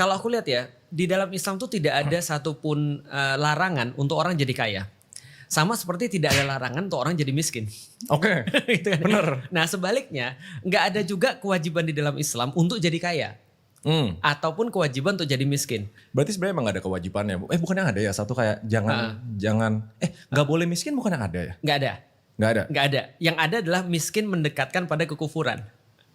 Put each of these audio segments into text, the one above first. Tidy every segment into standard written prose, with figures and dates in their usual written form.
kalau aku lihat ya, di dalam Islam tuh tidak ada satupun larangan untuk orang jadi kaya. Sama seperti tidak ada larangan untuk orang jadi miskin. Oke, Gitu kan. bener. Nah sebaliknya, nggak ada juga kewajiban di dalam Islam untuk jadi kaya. Ataupun kewajiban untuk jadi miskin. Berarti sebenarnya emang gak ada kewajibannya. Bukan yang ada ya satu kayak jangan nggak boleh miskin, bukan yang ada ya? Nggak ada. Nggak ada. Nggak ada. Yang ada adalah miskin mendekatkan pada kekufuran.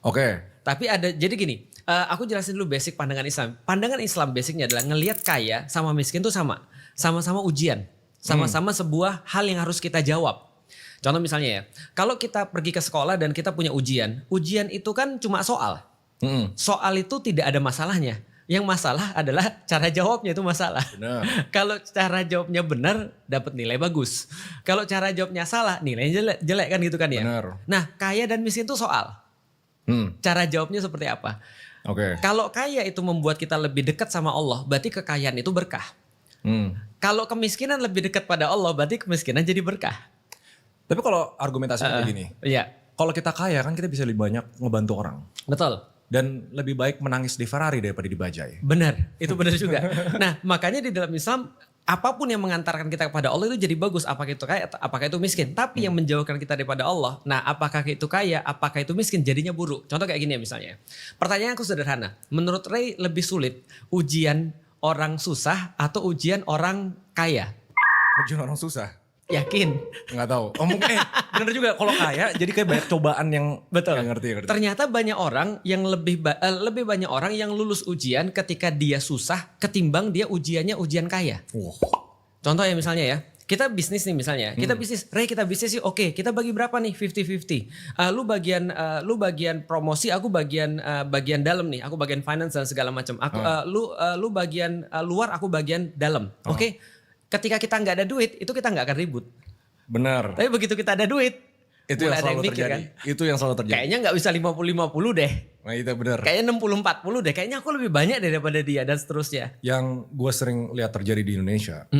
Oke. Tapi ada, jadi gini, aku jelasin dulu basic pandangan Islam. Pandangan Islam basicnya adalah ngelihat kaya sama miskin tuh sama. Sama-sama ujian. Sama-sama sebuah hal yang harus kita jawab. Contoh misalnya ya, kalau kita pergi ke sekolah dan kita punya ujian itu kan cuma soal. Soal itu tidak ada masalahnya. Yang masalah adalah cara jawabnya itu masalah. Kalau cara jawabnya benar, dapat nilai bagus. Kalau cara jawabnya salah, nilainya jelek kan gitu kan ya. Benar. Nah, kaya dan miskin itu soal. Cara jawabnya seperti apa? Oke. Kalau kaya itu membuat kita lebih dekat sama Allah, berarti kekayaan itu berkah. Kalau kemiskinan lebih dekat pada Allah, berarti kemiskinan jadi berkah. Tapi kalau argumentasinya kayak gini, Iya, kalau kita kaya kan kita bisa lebih banyak ngebantu orang. betul. Dan lebih baik menangis di Ferrari daripada di bajai. Benar, itu benar juga. Nah, makanya di dalam Islam apapun yang mengantarkan kita kepada Allah itu jadi bagus, apakah itu kaya, apakah itu miskin. Tapi yang menjauhkan kita daripada Allah, nah apakah itu kaya, apakah itu miskin, jadinya buruk. Contoh kayak gini ya misalnya. Pertanyaan aku sederhana. Menurut Ray lebih sulit ujian orang susah atau ujian orang kaya? Ujian orang susah. Yakin? Nggak tahu. Oh mungkin bener juga kalau kaya jadi kayak banyak cobaan yang Betul. Yang ngerti. Ternyata banyak orang yang lebih banyak orang yang lulus ujian ketika dia susah ketimbang dia ujiannya ujian kaya. Contoh ya misalnya ya, kita bisnis nih misalnya, kita bisnis sih oke, kita bagi berapa nih 50-50. Lu bagian promosi, aku bagian dalam nih, aku bagian finance dan segala macam. Aku lu bagian luar, aku bagian dalam. Oke. Ketika kita nggak ada duit, itu kita nggak akan ribut. Benar. Tapi begitu kita ada duit, Itu yang mulai ada selalu mikir, terjadi. kan? Itu yang selalu terjadi. Kayaknya nggak bisa 50-50 deh. Nah itu benar. Kayaknya 60-40 deh. Kayaknya aku lebih banyak daripada dia dan seterusnya. Yang gue sering lihat terjadi di Indonesia.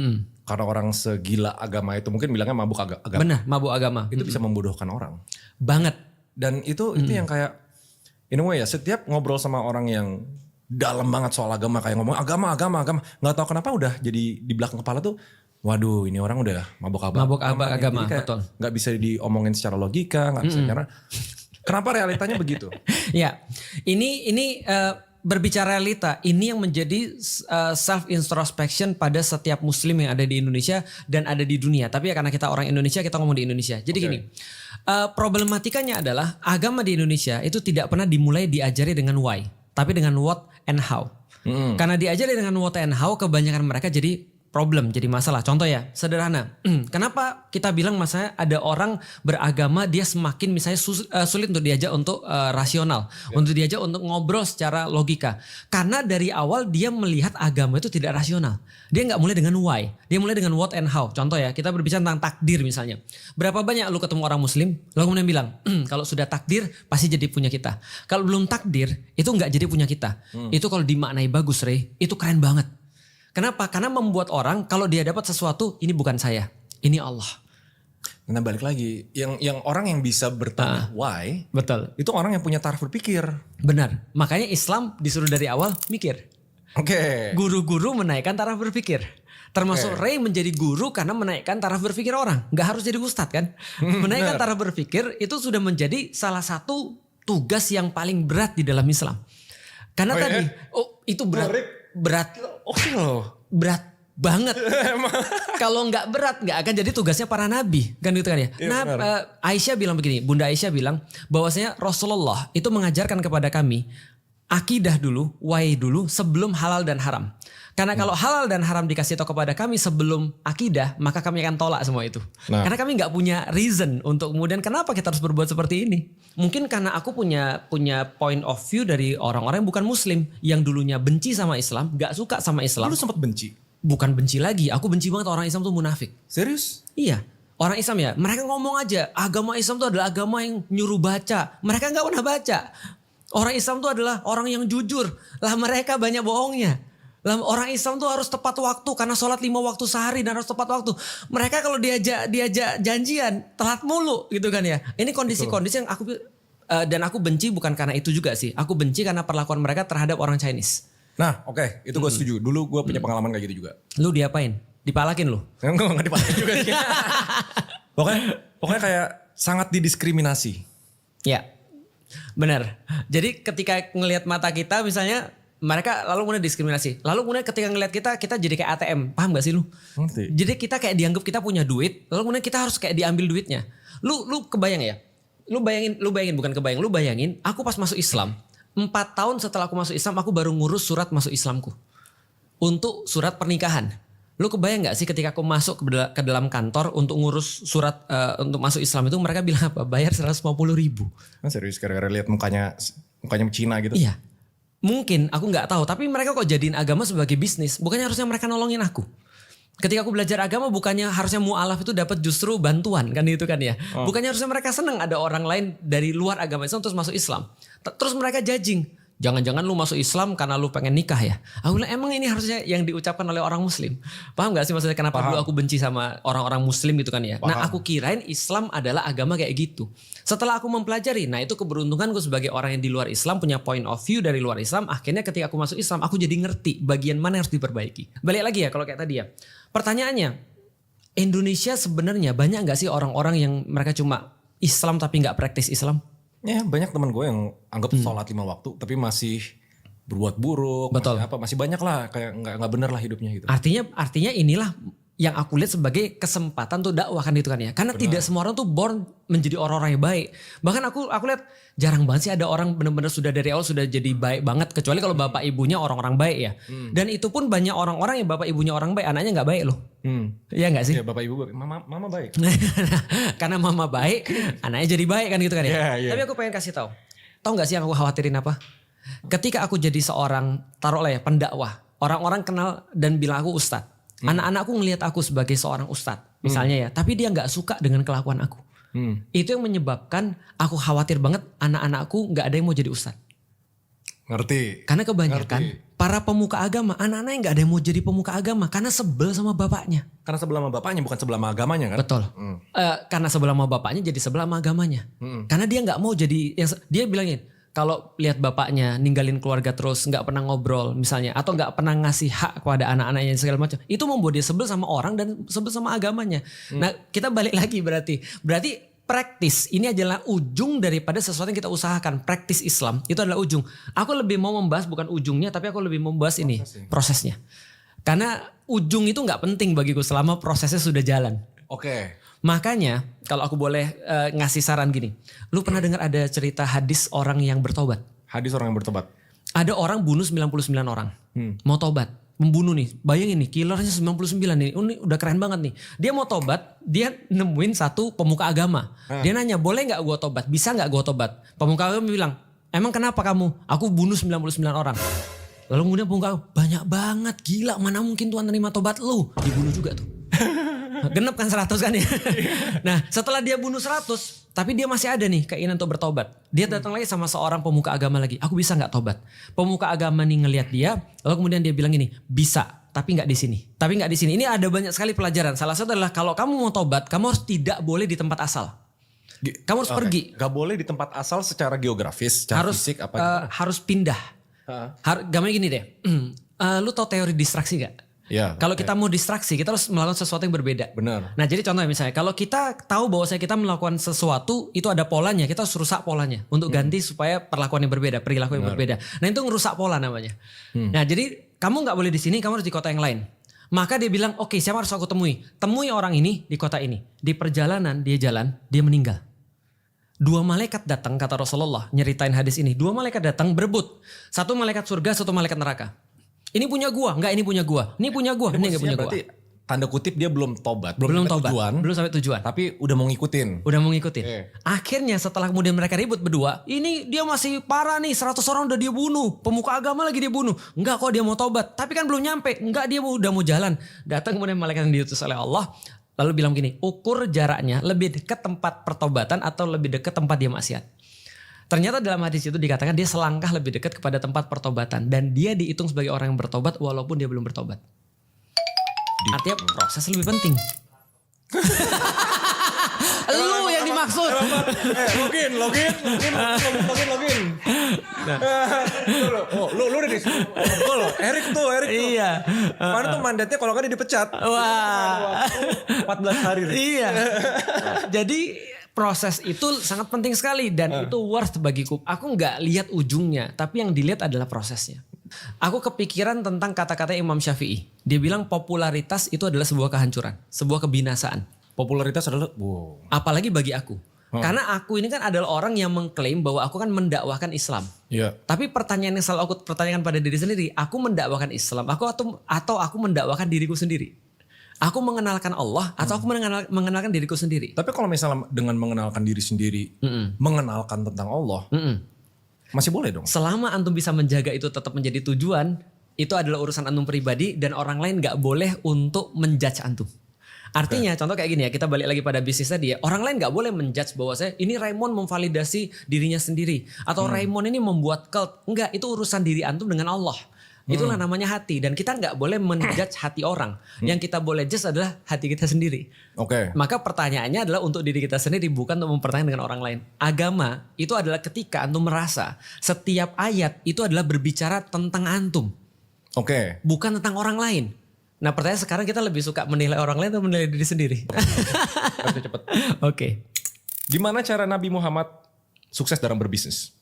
Karena orang segila agama itu mungkin bilangnya mabuk agama. Benar, mabuk agama. Itu bisa membodohkan orang. Banget. Dan itu yang kayak in a way ya, setiap ngobrol sama orang yang dalam banget soal agama, kayak ngomong agama, nggak tahu kenapa udah jadi di belakang kepala tuh, waduh ini orang udah mabuk agama. Agama, betul. Nggak bisa diomongin secara logika, nggak bisa secara. Kenapa realitanya begitu? Ya, ini berbicara realita, ini yang menjadi self introspection pada setiap muslim yang ada di Indonesia dan ada di dunia. Tapi ya karena kita orang Indonesia, kita ngomong di Indonesia. Jadi gini, problematikanya adalah agama di Indonesia itu tidak pernah dimulai diajari dengan why, tapi dengan what and how. Karena diajari dengan what and how, kebanyakan mereka jadi problem, jadi masalah. Contoh ya, sederhana. Kenapa kita bilang misalnya ada orang beragama dia semakin misalnya sulit untuk diajak untuk rasional, untuk diajak untuk ngobrol secara logika. Karena dari awal dia melihat agama itu tidak rasional. Dia nggak mulai dengan why, dia mulai dengan what and how. Contoh ya, kita berbicara tentang takdir misalnya. Berapa banyak lu ketemu orang muslim, lu kemudian bilang, kalau sudah takdir pasti jadi punya kita. Kalau belum takdir, itu nggak jadi punya kita. Itu kalau dimaknai bagus, Ray, itu keren banget. Kenapa? Karena membuat orang kalau dia dapat sesuatu, ini bukan saya, ini Allah. Nah balik lagi, yang orang yang bisa bertanya why, Betul. itu orang yang punya taraf berpikir. Benar. Makanya Islam disuruh dari awal mikir. Oke. Guru-guru menaikkan taraf berpikir. Termasuk Ray menjadi guru karena menaikkan taraf berpikir orang. Gak harus jadi ustadz kan. Menaikkan taraf berpikir itu sudah menjadi salah satu tugas yang paling berat di dalam Islam. Karena itu berat. Oke loh. Berat banget. Kalau nggak berat nggak akan jadi tugasnya para nabi kan gitu kan ya. Aisyah bilang begini, Bunda Aisyah bilang bahwasanya Rasulullah itu mengajarkan kepada kami akidah dulu, why dulu sebelum halal dan haram. Karena kalau halal dan haram dikasih tahu kepada kami sebelum akidah, maka kami akan tolak semua itu. Karena kami nggak punya reason untuk kemudian kenapa kita harus berbuat seperti ini. Mungkin karena aku punya point of view dari orang-orang yang bukan muslim, yang dulunya benci sama Islam, nggak suka sama Islam. Lu sempat benci? Bukan benci lagi, aku benci banget orang Islam tuh munafik. Serius? Iya. Orang Islam ya, mereka ngomong aja agama Islam itu adalah agama yang nyuruh baca. Mereka nggak pernah baca. Orang Islam itu adalah orang yang jujur. Lah mereka banyak bohongnya. Lah orang Islam tuh harus tepat waktu karena sholat 5 waktu sehari dan harus tepat waktu. Mereka kalau diajak janjian telat mulu gitu kan ya. Ini kondisi-kondisi yang aku benci bukan karena itu juga sih. Aku benci karena perlakuan mereka terhadap orang Chinese. Nah oke, itu gue setuju. Dulu gue punya pengalaman kayak gitu juga. Lu diapain? Dipalakin lu? Enggak dipakai juga sih. Pokoknya kayak sangat didiskriminasi. Ya, benar. Jadi ketika ngelihat mata kita misalnya, mereka lalu kemudian diskriminasi. Lalu kemudian ketika ngelihat kita jadi kayak ATM. Paham gak sih lu? Ngerti. Jadi kita kayak dianggap kita punya duit, lalu kemudian kita harus kayak diambil duitnya. Lu kebayang ya? Lu bayangin aku pas masuk Islam, 4 tahun setelah aku masuk Islam, aku baru ngurus surat masuk Islamku. Untuk surat pernikahan. Lu kebayang gak sih ketika aku masuk ke dalam kantor untuk ngurus surat untuk masuk Islam itu, mereka bilang apa? Bayar 150.000. Serius gara-gara lihat mukanya Cina gitu. Iya. Mungkin aku nggak tahu, tapi mereka kok jadiin agama sebagai bisnis. Bukannya harusnya mereka nolongin aku. Ketika aku belajar agama, bukannya harusnya mu'alaf itu dapat justru bantuan kan, itu kan ya. Bukannya harusnya mereka senang ada orang lain dari luar agama Islam terus masuk Islam. Terus mereka judging. Jangan-jangan lu masuk Islam karena lu pengen nikah ya. Aku bilang emang ini harusnya yang diucapkan oleh orang muslim. Paham gak sih maksudnya kenapa dulu aku benci sama orang-orang muslim gitu kan ya. Nah aku kirain Islam adalah agama kayak gitu. Setelah aku mempelajari, nah itu keberuntunganku sebagai orang yang di luar Islam, punya point of view dari luar Islam. Akhirnya ketika aku masuk Islam, aku jadi ngerti bagian mana yang harus diperbaiki. Balik lagi ya kalau kayak tadi ya. Pertanyaannya, Indonesia sebenarnya banyak gak sih orang-orang yang mereka cuma Islam tapi gak praktis Islam? Ya banyak teman gue yang anggap sholat 5 waktu tapi masih berbuat buruk. Betul. Masih banyak lah kayak nggak bener lah hidupnya gitu. Artinya inilah yang aku lihat sebagai kesempatan tuh dakwah kan itu kan ya. Karena tidak semua orang tuh born menjadi orang-orang yang baik. Bahkan aku lihat jarang banget sih ada orang benar-benar sudah dari awal sudah jadi baik banget. Kecuali kalau bapak ibunya orang-orang baik ya. Dan itu pun banyak orang-orang yang bapak ibunya orang baik, anaknya gak baik loh. Iya gak sih? Ya bapak ibu, mama baik. Karena mama baik, anaknya jadi baik kan gitu kan ya. Yeah. Tapi aku pengen kasih tahu. Tahu gak sih yang aku khawatirin apa? Ketika aku jadi seorang, taruhlah ya pendakwah. Orang-orang kenal dan bilang aku ustadz. Anak-anakku ngelihat aku sebagai seorang ustadz misalnya ya. Tapi dia gak suka dengan kelakuan aku. Itu yang menyebabkan aku khawatir banget anak-anakku gak ada yang mau jadi ustadz. Ngerti. Karena kebanyakan para pemuka agama, anak-anak yang gak ada yang mau jadi pemuka agama. Karena sebel sama bapaknya. Karena sebelah sama bapaknya bukan sebelah sama agamanya kan. Betul. Karena sebelah sama bapaknya jadi sebelah sama agamanya. Karena dia gak mau jadi, dia bilangin. Kalau lihat bapaknya ninggalin keluarga terus nggak pernah ngobrol misalnya atau nggak pernah ngasih hak kepada anak-anaknya segala macam, itu membuat dia sebel sama orang dan sebel sama agamanya. Nah kita balik lagi berarti praktis ini adalah ujung daripada sesuatu yang kita usahakan. Praktis Islam itu adalah ujung. Aku lebih mau membahas bukan ujungnya, tapi aku lebih mau membahas ini prosesnya. Karena ujung itu nggak penting bagiku selama prosesnya sudah jalan. Oke. Makanya kalau aku boleh ngasih saran gini. Lu pernah dengar ada cerita hadis orang yang bertobat? Hadis orang yang bertobat. Ada orang bunuh 99 orang. Mau tobat. Membunuh nih. Bayangin nih killernya 99 nih. Ini udah keren banget nih. Dia mau tobat. Dia nemuin satu pemuka agama. Dia nanya boleh gak gue tobat? Bisa gak gue tobat? Pemuka agama bilang emang kenapa kamu? Aku bunuh 99 orang. Lalu kemudian pemuka agama banyak banget. Gila mana mungkin Tuhan terima tobat lu. Dibunuh juga tuh. Genep kan 100 kan ya. Nah setelah dia bunuh 100. Tapi dia masih ada nih keinginan untuk bertobat. Dia datang lagi sama seorang pemuka agama lagi. Aku bisa gak tobat? Pemuka agama nih ngelihat dia. Lalu kemudian dia bilang gini. Bisa tapi gak di sini. Tapi gak di sini. Ini ada banyak sekali pelajaran. Salah satu adalah kalau kamu mau tobat. Kamu harus tidak boleh di tempat asal. Kamu harus pergi. Gak boleh di tempat asal secara geografis. Secara fisik apa harus pindah. Gambarnya gini deh. Lu tau teori distraksi gak? Ya, kalau kita mau distraksi, kita harus melakukan sesuatu yang berbeda. Benar. Nah jadi contohnya misalnya, kalau kita tahu bahwa kita melakukan sesuatu, itu ada polanya, kita harus rusak polanya. Untuk ganti supaya perlakuan yang berbeda, perilaku yang berbeda. Nah itu ngerusak pola namanya. Nah jadi kamu gak boleh di sini, kamu harus di kota yang lain. Maka dia bilang, oke, siapa harus aku temui? Temui orang ini di kota ini. Di perjalanan dia jalan, dia meninggal. 2 malaikat datang, kata Rasulullah, nyeritain hadis ini. 2 malaikat datang berebut. 1 malaikat surga, 1 malaikat neraka. Ini punya gua, enggak ini punya gua. Ini punya gua, ini enggak punya gua. Berarti tanda kutip dia belum tobat, belum sampai tobat, tujuan, belum sampai tujuan. Tapi udah mau ngikutin. Udah mau ngikutin. Akhirnya setelah kemudian mereka ribut berdua, ini dia masih parah nih, 100 orang udah dia bunuh, pemuka agama lagi dia bunuh. Enggak kok dia mau tobat, tapi kan belum nyampe. Enggak dia udah mau jalan. Datang kemudian malaikat yang diutus oleh Allah, lalu bilang gini, ukur jaraknya lebih dekat tempat pertobatan atau lebih dekat tempat dia maksiat. Ternyata dalam hadis itu dikatakan dia selangkah lebih dekat kepada tempat pertobatan. Dan dia dihitung sebagai orang yang bertobat walaupun dia belum bertobat. Artinya proses lebih penting. Lu yang dimaksud. Login. Oh, lu udah di lo. Erik tuh. Iya. Mana tuh mandatnya kalau nggak dia dipecat. Wah. 14 hari. Iya. Jadi proses itu sangat penting sekali dan itu worth bagiku. Aku nggak lihat ujungnya, tapi yang dilihat adalah prosesnya. Aku kepikiran tentang kata-kata Imam Syafi'i. Dia bilang popularitas itu adalah sebuah kehancuran, sebuah kebinasaan. Popularitas adalah wow. Apalagi bagi aku. Karena aku ini kan adalah orang yang mengklaim bahwa aku kan mendakwahkan Islam. Iya. Tapi pertanyaan yang selalu aku pertanyakan pada diri sendiri, aku mendakwahkan Islam, atau aku mendakwahkan diriku sendiri? Aku mengenalkan Allah atau aku mengenalkan diriku sendiri? Tapi kalau misalnya dengan mengenalkan diri sendiri, mengenalkan tentang Allah, masih boleh dong. Selama antum bisa menjaga itu tetap menjadi tujuan, itu adalah urusan antum pribadi dan orang lain gak boleh untuk menjudge antum. Artinya contoh kayak gini ya, kita balik lagi pada bisnis tadi ya. Orang lain gak boleh menjudge bahwa ini Raymond memvalidasi dirinya sendiri. Atau Raymond ini membuat cult. Enggak, itu urusan diri antum dengan Allah. Itulah namanya hati. Dan kita gak boleh menjudge hati orang. Yang kita boleh judge adalah hati kita sendiri. Oke. Maka pertanyaannya adalah untuk diri kita sendiri, bukan untuk mempertanyakan dengan orang lain. Agama itu adalah ketika antum merasa setiap ayat itu adalah berbicara tentang antum. Oke. Bukan tentang orang lain. Nah pertanyaan sekarang kita lebih suka menilai orang lain atau menilai diri sendiri? Cepet. Oke. Gimana cara Nabi Muhammad sukses dalam berbisnis?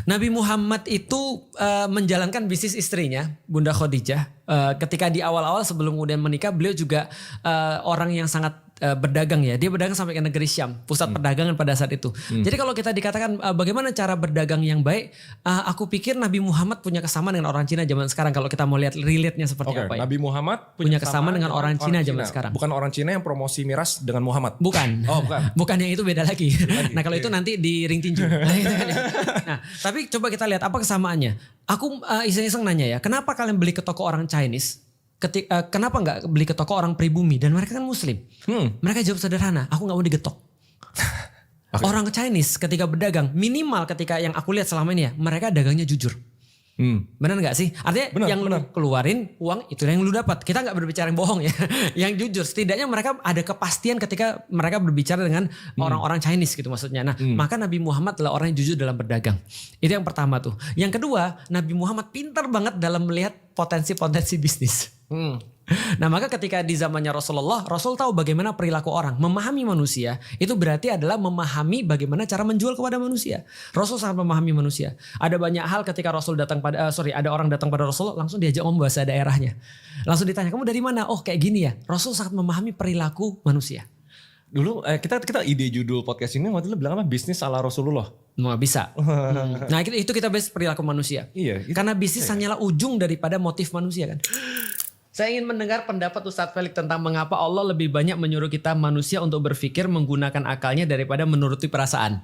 Nabi Muhammad itu menjalankan bisnis istrinya, Bunda Khadijah. Ketika di awal-awal sebelum kemudian menikah, beliau juga orang yang sangat berdagang ya. Dia berdagang sampai ke negeri Syam, pusat perdagangan pada saat itu. Jadi kalau kita dikatakan bagaimana cara berdagang yang baik, aku pikir Nabi Muhammad punya kesamaan dengan orang Cina zaman sekarang. Kalau kita mau lihat relate-nya seperti apa ya. Nabi Muhammad punya kesamaan dengan orang Cina zaman sekarang. Bukan orang Cina yang promosi miras dengan Muhammad. Bukan. Oh, bukan. Bukan, yang itu beda lagi. Nah kalau itu nanti di ring tinju. Nah tapi coba kita lihat apa kesamaannya. Aku iseng-iseng nanya ya, kenapa kalian beli ke toko orang Chinese? Kenapa nggak beli ke toko orang pribumi? Dan mereka kan Muslim. Mereka jawab sederhana, aku nggak mau digetok. Okay. Orang Chinese ketika berdagang, minimal ketika yang aku lihat selama ini ya, mereka dagangnya jujur. Benar nggak sih? Artinya yang lu keluarin uang itu yang lu dapat. Kita nggak berbicara yang bohong ya, yang jujur. Setidaknya mereka ada kepastian ketika mereka berbicara dengan orang-orang Chinese gitu maksudnya. Nah, maka Nabi Muhammad adalah orang yang jujur dalam berdagang. Itu yang pertama tuh. Yang kedua, Nabi Muhammad pintar banget dalam melihat potensi-potensi bisnis. Nah maka ketika di zamannya Rasulullah, Rasul tahu bagaimana perilaku orang. Memahami manusia itu berarti adalah memahami bagaimana cara menjual kepada manusia. Rasul sangat memahami manusia. Ada banyak hal ketika Rasul datang ada orang datang pada Rasul, langsung diajak ngomong bahasa daerahnya. Langsung ditanya, kamu dari mana? Oh kayak gini ya. Rasul sangat memahami perilaku manusia. Dulu kita ide judul podcast ini waktu itu bilang apa? Bisnis ala Rasulullah. Nggak bisa. Nah itu kita bahas perilaku manusia. Iya. Karena bisnis hanyalah ujung daripada motif manusia kan. Saya ingin mendengar pendapat Ustadz Felix tentang mengapa Allah lebih banyak menyuruh kita manusia untuk berpikir menggunakan akalnya daripada menuruti perasaan.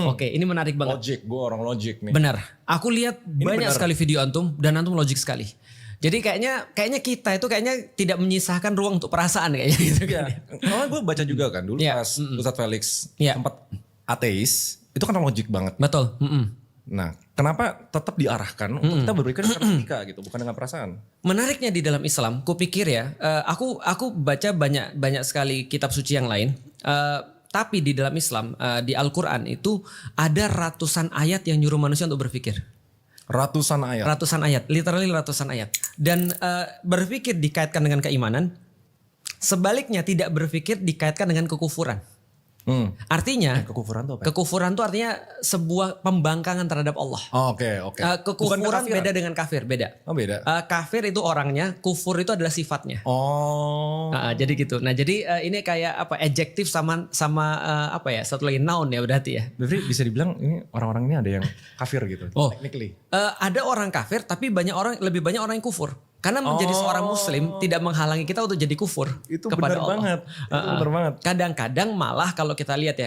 Oke, ini menarik banget. Logik, gue orang logik nih. Benar. Aku lihat banyak sekali video antum dan antum logik sekali. Jadi kayaknya kita itu tidak menyisakan ruang untuk perasaan kayaknya gitu. Ya, karena gue baca juga kan dulu pas Ustadz Felix sempat ateis, itu kan logik banget. Betul. Nah, kenapa tetap diarahkan untuk kita berpikir secara logika gitu, bukan dengan perasaan? Menariknya di dalam Islam, kupikir ya, aku baca banyak sekali kitab suci yang lain. Tapi di dalam Islam, di Al-Quran itu ada ratusan ayat yang nyuruh manusia untuk berpikir. Ratusan ayat, literally ratusan ayat. Dan berpikir dikaitkan dengan keimanan, sebaliknya tidak berpikir dikaitkan dengan kekufuran. Artinya kekufuran itu apa? Kekufuran itu artinya sebuah pembangkangan terhadap Allah. Oke. Kekufuran beda dengan kafir, beda. Oh beda. Kafir itu orangnya, kufur itu adalah sifatnya. Oh. Jadi gitu. Nah jadi ini kayak apa? Adjektif sama apa ya? Satu lagi noun ya berarti ya. Berarti bisa dibilang ini orang-orang ini ada yang kafir gitu. Oh. Technically. Ada orang kafir tapi lebih banyak orang yang kufur. Karena menjadi seorang muslim tidak menghalangi kita untuk jadi kufur kepada Allah. Itu benar banget. Kadang-kadang malah kalau kita lihat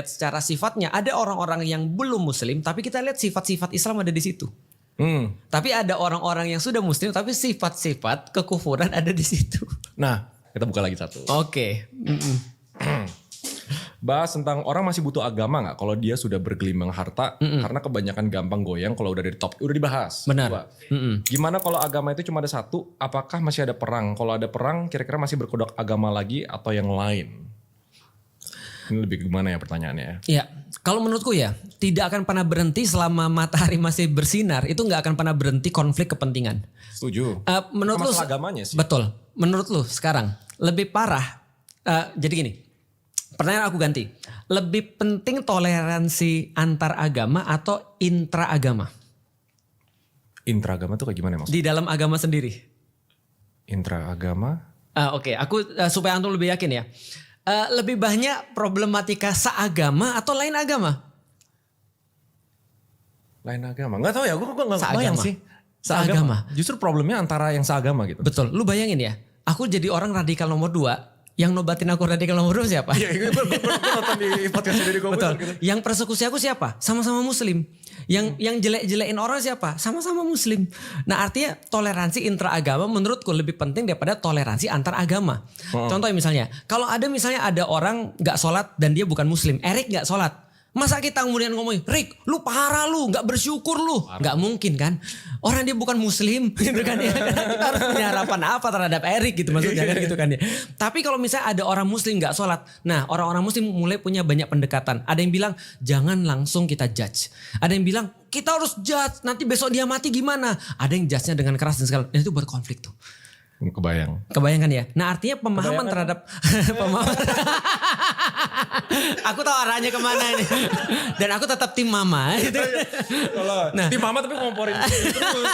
secara sifatnya ada orang-orang yang belum muslim tapi kita lihat sifat-sifat Islam ada di situ. Tapi ada orang-orang yang sudah muslim tapi sifat-sifat kekufuran ada di situ. Nah, kita buka lagi satu. Oke. Bahas tentang orang masih butuh agama nggak kalau dia sudah bergelimang harta karena kebanyakan gampang goyang kalau udah dari top udah dibahas. Benar. Gimana kalau agama itu cuma ada satu? Apakah masih ada perang? Kalau ada perang, kira-kira masih berkodok agama lagi atau yang lain? Ini lebih gimana ya pertanyaannya? Ya, kalau menurutku ya tidak akan pernah berhenti selama matahari masih bersinar. Itu nggak akan pernah berhenti konflik kepentingan. Setuju. Menurut lu Masalah agamanya sih. betul. Menurut lu sekarang lebih parah. Jadi gini, pertanyaan aku ganti. Lebih penting toleransi antar agama atau intraagama? Intraagama tuh kayak gimana maksudnya? Di dalam agama sendiri. Intraagama? Oke, aku supaya antum lebih yakin ya. Lebih banyak problematika seagama atau lain agama? Lain agama. Nggak tahu ya, gue nggak bayang Seagama. sih. Seagama. Justru problemnya antara yang seagama gitu. Betul, lu bayangin ya. Aku jadi orang radikal nomor 2. Yang nobatin aku radikal nomor 2 siapa? Iya, gue nonton di podcast dari Betul. Yang persekusi aku siapa? Sama-sama muslim. Yang jelek-jelekin orang siapa? Sama-sama muslim. Nah artinya toleransi intraagama menurutku lebih penting daripada toleransi antar agama. Contoh misalnya, kalau ada orang gak sholat dan dia bukan muslim. Erik gak sholat. Masa kita kemudian ngomongin, Rick lu parah lu, gak bersyukur lu. Gak mungkin kan. Orang dia bukan muslim gitu kan ya. Kita harus punya harapan apa terhadap Erik gitu maksudnya kan gitu kan ya. Tapi kalau misalnya ada orang muslim gak sholat. Nah orang-orang muslim mulai punya banyak pendekatan. Ada yang bilang jangan langsung kita judge. Ada yang bilang kita harus judge, nanti besok dia mati gimana. Ada yang judge-nya dengan keras dan segala. Dan itu buat konflik tuh. Kebayang kan ya. Nah artinya pemahaman terhadap pemahaman. Aku tahu arahnya kemana ini. Dan aku tetap tim mama. Gitu. Nah, tim mama tapi ngomporin terus.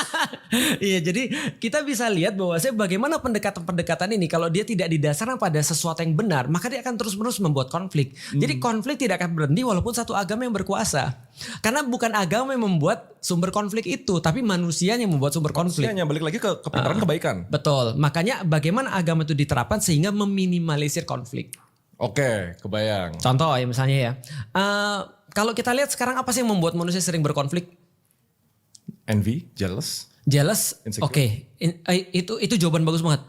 Iya jadi kita bisa lihat bahwasanya bagaimana pendekatan-pendekatan ini kalau dia tidak didasarkan pada sesuatu yang benar maka dia akan terus-menerus membuat konflik. Jadi konflik tidak akan berhenti walaupun satu agama yang berkuasa. Karena bukan agama yang membuat sumber konflik itu tapi manusianya yang membuat sumber konflik. Manusianya balik lagi ke kepintaran kebaikan. Betul. Makanya bagaimana agama itu diterapkan sehingga meminimalisir konflik. Oke, kebayang. Contoh ya misalnya ya. Kalau kita lihat sekarang apa sih yang membuat manusia sering berkonflik? Envy, jealous. Jealous, Insecure. oke. Itu jawaban bagus banget.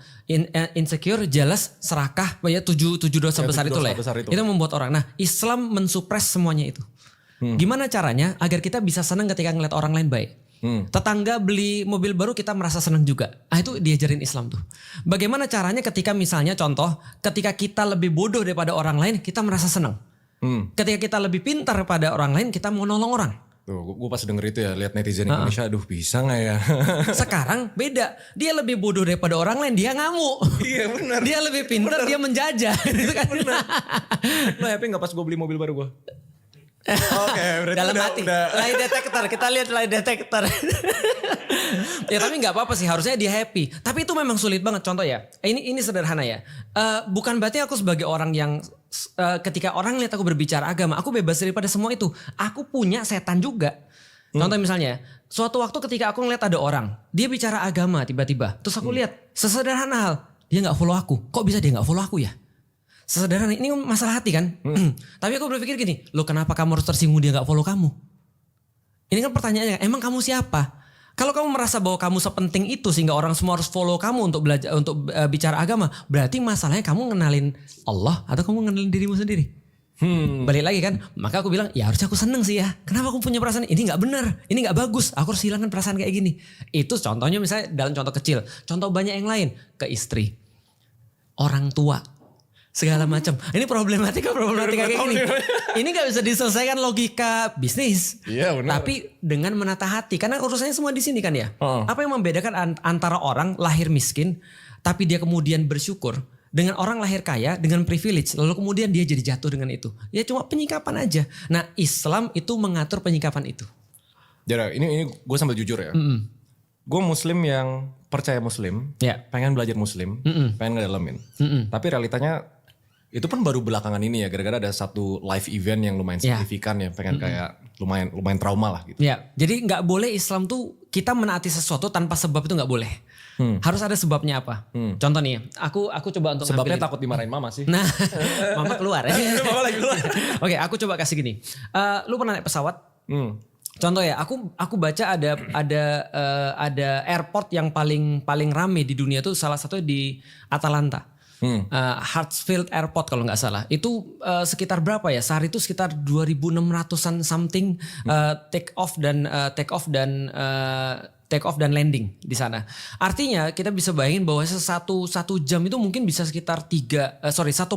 Insecure, jealous, serakah, ya 7 dosa besar itu lah. Ya. Itu membuat orang. Nah, Islam mensupres semuanya itu. Gimana caranya agar kita bisa senang ketika ngeliat orang lain baik? Tetangga beli mobil baru kita merasa senang juga. Itu diajarin Islam tuh. Bagaimana caranya ketika misalnya contoh, ketika kita lebih bodoh daripada orang lain, kita merasa senang. Ketika kita lebih pintar pada orang lain, kita mau nolong orang. Tuh, gue pas denger itu ya, lihat netizen Indonesia, aduh bisa gak ya? Sekarang beda, dia lebih bodoh daripada orang lain, dia ngamuk. Iya benar. Dia lebih pintar, dia menjajah. Gitu kan? Lo happy gak pas gue beli mobil baru gue? Oke, berarti dalam hati. Lie detector, kita lihat lie detector. Ya tapi nggak apa-apa sih, harusnya dia happy. Tapi itu memang sulit banget. Contoh ya, ini sederhana ya. Bukan berarti aku sebagai orang yang ketika orang lihat aku berbicara agama, aku bebas daripada semua itu. Aku punya setan juga. Contoh misalnya, suatu waktu ketika aku ngeliat ada orang, dia bicara agama tiba-tiba, terus aku lihat sesederhana hal, dia nggak follow aku. Kok bisa dia nggak follow aku ya? Sesederhana ini masalah hati kan. Tapi aku berpikir gini, lo kenapa kamu harus tersinggung dia gak follow kamu? Ini kan pertanyaannya, emang kamu siapa? Kalau kamu merasa bahwa kamu sepenting itu sehingga orang semua harus follow kamu untuk belajar untuk bicara agama, berarti masalahnya kamu ngenalin Allah atau kamu ngenalin dirimu sendiri. Balik lagi kan, maka aku bilang ya harusnya aku seneng sih ya. Kenapa aku punya perasaan ini nggak benar, ini nggak bagus, aku harus hilangkan perasaan kayak gini. Itu contohnya misalnya dalam contoh kecil, contoh banyak yang lain ke istri, orang tua. Segala macam. Ini problematika kayak gini. Ini gak bisa diselesaikan logika bisnis. Iya benar. Tapi dengan menata hati. Karena urusannya semua di sini kan ya. Apa yang membedakan antara orang lahir miskin tapi dia kemudian bersyukur dengan orang lahir kaya dengan privilege lalu kemudian dia jadi jatuh dengan itu? Ya cuma penyikapan aja. Nah, Islam itu mengatur penyikapan itu. Jadi ini gue sambil jujur ya. Gue muslim yang percaya muslim, pengen belajar muslim, pengen ngedalamin. Tapi realitanya itu pun baru belakangan ini ya, gara-gara ada satu live event yang lumayan signifikan ya, pengen kayak lumayan trauma lah gitu. Ya, jadi nggak boleh Islam tuh kita menaati sesuatu tanpa sebab itu nggak boleh. Harus ada sebabnya apa? Contoh nih, aku coba untuk sebabnya takut dimarahin mama sih. Nah, mama keluar ya. Mama lagi keluar. Oke, aku coba kasih gini. Lu pernah naik pesawat? Contoh ya, aku baca ada airport yang paling rame di dunia tuh salah satunya di Atalanta. Hartsfield Airport kalau nggak salah. Itu sekitar berapa ya? Sehari itu sekitar 2.600-an something take off dan take off dan landing di sana. Artinya kita bisa bayangin bahwa satu jam itu mungkin bisa sekitar 1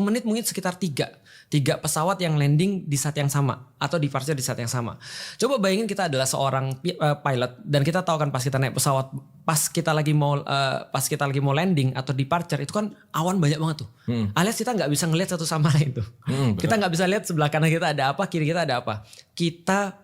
menit mungkin sekitar 3 pesawat yang landing di saat yang sama atau departure di saat yang sama. Coba bayangin kita adalah seorang pilot dan kita tahu kan pas kita naik pesawat, pas kita lagi mau landing atau departure itu kan awan banyak banget tuh. Alias kita nggak bisa ngelihat satu sama lain tuh. Kita nggak bisa lihat sebelah kanan kita ada apa, kiri kita ada apa. Kita